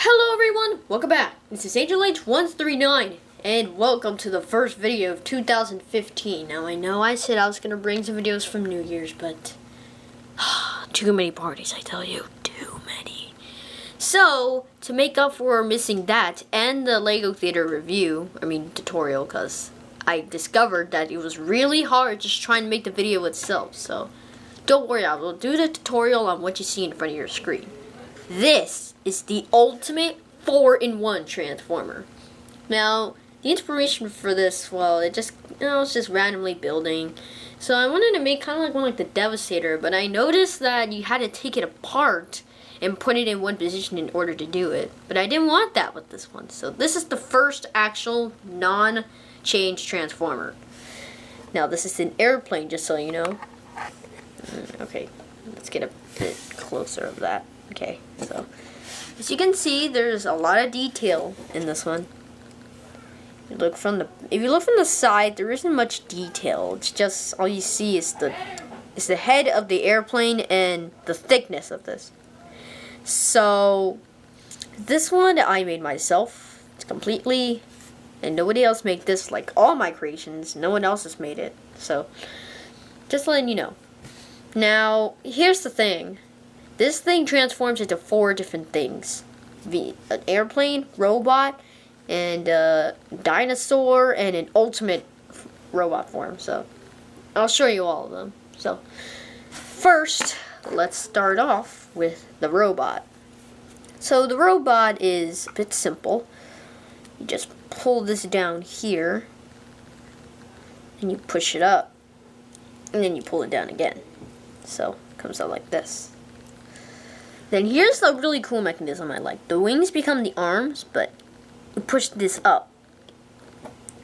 Hello everyone, welcome back. This is Angel H139 and welcome to the first video of 2015. Now I know I said I was going to bring some videos from New Year's, but too many parties, I tell you, too many. So, to make up for missing that and the Lego Theater review, tutorial, because I discovered that it was really hard just trying to make the video itself. So, don't worry, I will do the tutorial on what you see in front of your screen. This is the ultimate 4-in-1 transformer. Now, the inspiration for this, well, it's just randomly building. So I wanted to make kind of like one like the Devastator, but I noticed that you had to take it apart and put it in one position in order to do it. But I didn't want that with this one. So this is the first actual non-change transformer. Now this is an airplane, just so you know. Okay, let's get a bit closer of that. Okay, so as you can see, there's a lot of detail in this one. If you look from the side, there isn't much detail. It's just all you see is the head of the airplane and the thickness of this. So this one I made myself. It's completely, and nobody else made this. Like all my creations, no one else has made it. So just letting you know. Now here's the thing. This thing transforms into 4 different things. An airplane, robot, and a dinosaur, and an ultimate robot form. So, I'll show you all of them. So, first, let's start off with the robot. So, the robot is a bit simple. You just pull this down here, and you push it up, and then you pull it down again. So, it comes out like this. Then here's the really cool mechanism I like. The wings become the arms, but you push this up.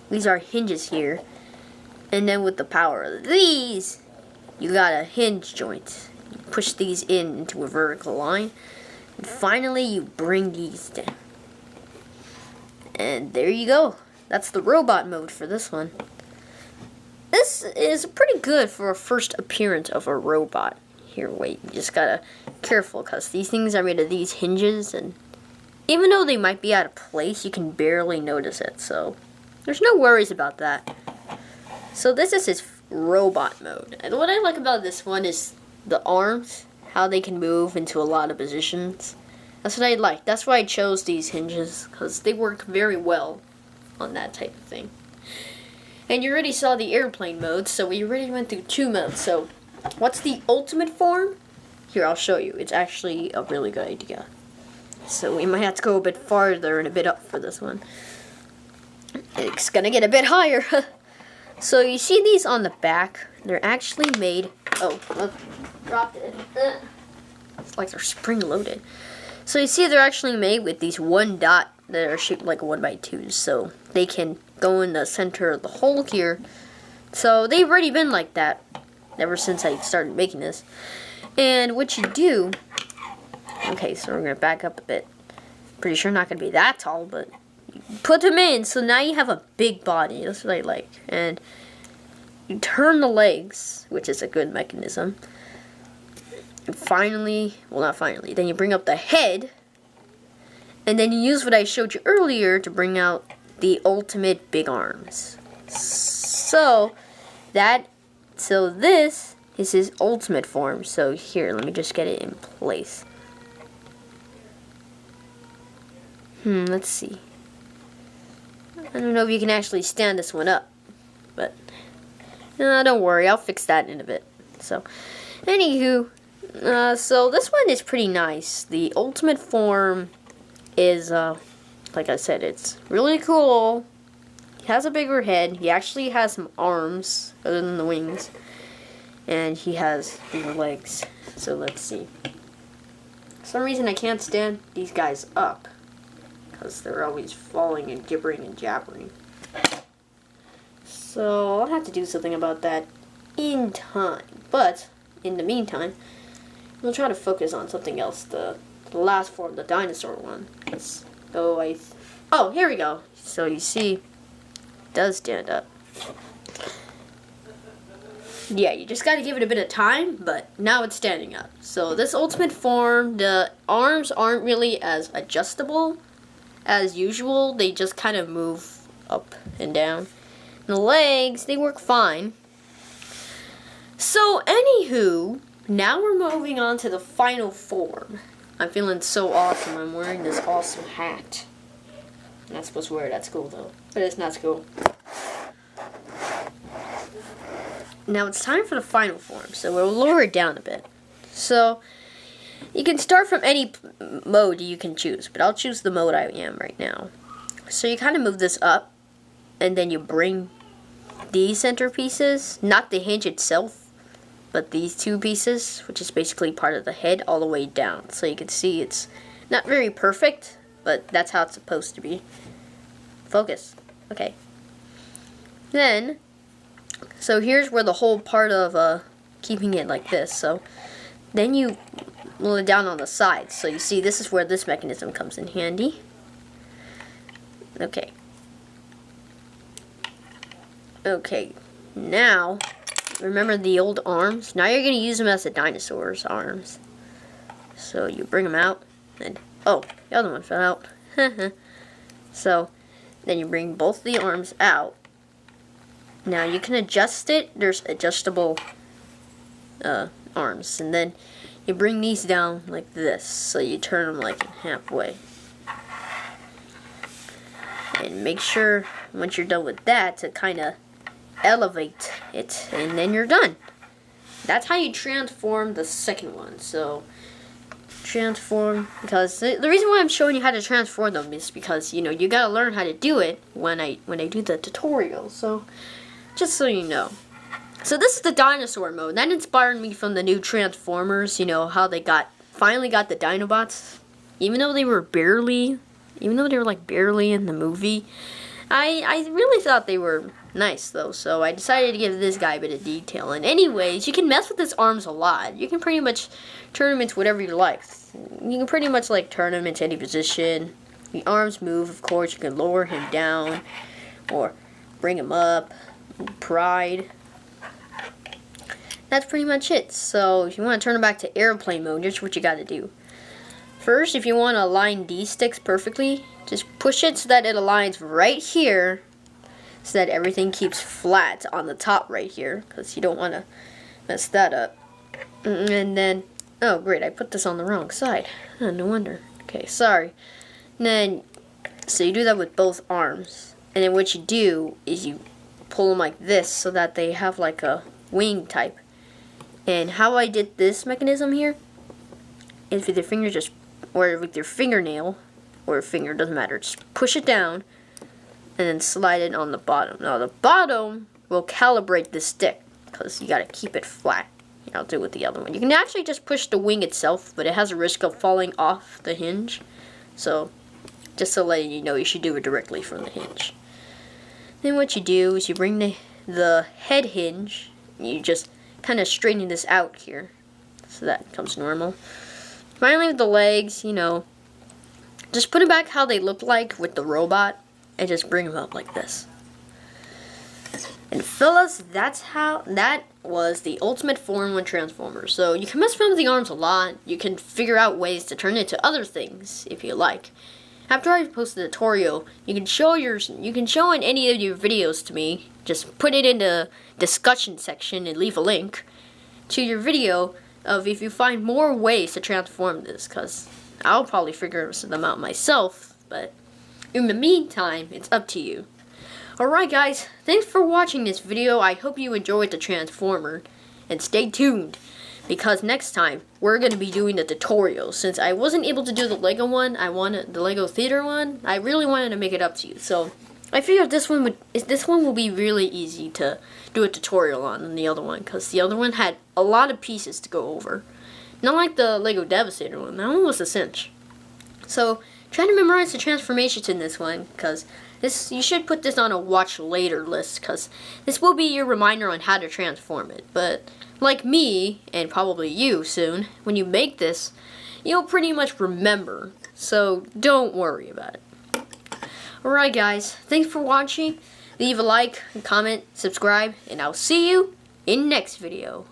These are hinges here. And then with the power of these, you got a hinge joint. You push these into a vertical line. And finally, you bring these down. And there you go. That's the robot mode for this one. This is pretty good for a first appearance of a robot. Here, wait, you just gotta careful, because these things are made of these hinges, and even though they might be out of place, you can barely notice it, so there's no worries about that. So this is his robot mode, and what I like about this one is the arms, how they can move into a lot of positions. That's what I like. That's why I chose these hinges, because they work very well on that type of thing. And you already saw the airplane mode, so we already went through 2 modes. So what's the ultimate form? Here, I'll show you. It's actually a really good idea. So we might have to go a bit farther and a bit up for this one. It's gonna get a bit higher. So you see these on the back? They're actually made... Oh, dropped it. It's like they're spring-loaded. So you see they're actually made with these 1 dot that are shaped like 1x2s. So they can go in the center of the hole here. So they've already been like that ever since I started making this. And what you do, okay, so we're going to back up a bit. Pretty sure not going to be that tall, but you put them in, so now you have a big body. That's what I like. And you turn the legs, which is a good mechanism. And finally, well, not finally, then you bring up the head, and then you use what I showed you earlier to bring out the ultimate big arms. So this is his ultimate form. So here, let me just get it in place. Let's see. I don't know if you can actually stand this one up, but don't worry, I'll fix that in a bit. So, anywho, so this one is pretty nice. The ultimate form is, like I said, it's really cool. He has a bigger head. He actually has some arms other than the wings. And he has bigger legs. So let's see. For some reason I can't stand these guys up, because they're always falling and gibbering and jabbering. So I'll have to do something about that in time. But in the meantime, we'll try to focus on something else. The last form, the dinosaur one. Oh, here we go. So you see, it does stand up. Yeah, you just gotta give it a bit of time, but now it's standing up. So this ultimate form, the arms aren't really as adjustable as usual. They just kind of move up and down. And the legs, they work fine. So anywho, now we're moving on to the final form. I'm feeling so awesome. I'm wearing this awesome hat. I'm not supposed to wear it at school though, but it's not school. Now it's time for the final form, so we'll lower it down a bit. So you can start from any mode you can choose, but I'll choose the mode I am right now. So you kind of move this up, and then you bring these center pieces, not the hinge itself, but these two pieces, which is basically part of the head, all the way down. So you can see it's not very perfect, but that's how it's supposed to be. Focus. Okay. Then, so here's where the whole part of keeping it like this. So then you roll it down on the sides. So you see this is where this mechanism comes in handy. Okay. Okay. Now, remember the old arms? Now you're going to use them as the dinosaur's arms. So you bring them out. And, oh, the other one fell out. So then you bring both the arms out. Now you can adjust it. There's adjustable arms. And then you bring these down like this. So you turn them like halfway. And make sure once you're done with that to kind of elevate it. And then you're done. That's how you transform the second one. So transform, because the reason why I'm showing you how to transform them is because, you know, you gotta learn how to do it when I do the tutorial. So just so you know. So this is the dinosaur mode. That inspired me from the new Transformers, you know, how they finally got the Dinobots. Even though they were like barely in the movie, I really thought they were nice though. So I decided to give this guy a bit of detail. And anyways, you can mess with his arms a lot. You can pretty much turn them into whatever you like. You can pretty much like turn them into any position. The arms move, of course. You can lower him down or bring him up. Pride. That's pretty much it. So if you want to turn it back to airplane mode, here's what you got to do. First, if you want to align these sticks perfectly, just push it so that it aligns right here, so that everything keeps flat on the top right here, because you don't want to mess that up. And then, oh great, I put this on the wrong side. Oh, no wonder. Okay, sorry. And then, so you do that with both arms. And then what you do is you pull them like this so that they have like a wing type. And how I did this mechanism here is with your finger or with your fingernail, or finger, doesn't matter, just push it down and then slide it on the bottom. Now the bottom will calibrate the stick because you gotta keep it flat. I'll do it with the other one. You can actually just push the wing itself, but it has a risk of falling off the hinge. So just to let you know, you should do it directly from the hinge. Then what you do is you bring the head hinge, and you just kind of straighten this out here so that becomes normal. Finally with the legs, you know, just put them back how they look like with the robot and just bring them up like this. And fellas, that was the ultimate form with Transformers. So you can mess around with the arms a lot. You can figure out ways to turn it to other things if you like. After I post the tutorial, you can show in any of your videos to me. Just put it in the discussion section and leave a link to your video of if you find more ways to transform this, because I'll probably figure them out myself, but in the meantime, it's up to you. Alright guys, thanks for watching this video. I hope you enjoyed the Transformer, and stay tuned, because next time we're going to be doing the tutorial. Since I wasn't able to do the Lego one, the Lego Theater one, I really wanted to make it up to you. So I figured this one will be really easy to do a tutorial on than the other one, because the other one had a lot of pieces to go over. Not like the Lego Devastator one. That one was a cinch. So try to memorize the transformations in this one, because you should put this on a watch later list, because this will be your reminder on how to transform it. But like me, and probably you soon, when you make this, you'll pretty much remember. So don't worry about it. Alright guys, thanks for watching. Leave a like, comment, subscribe, and I'll see you in next video.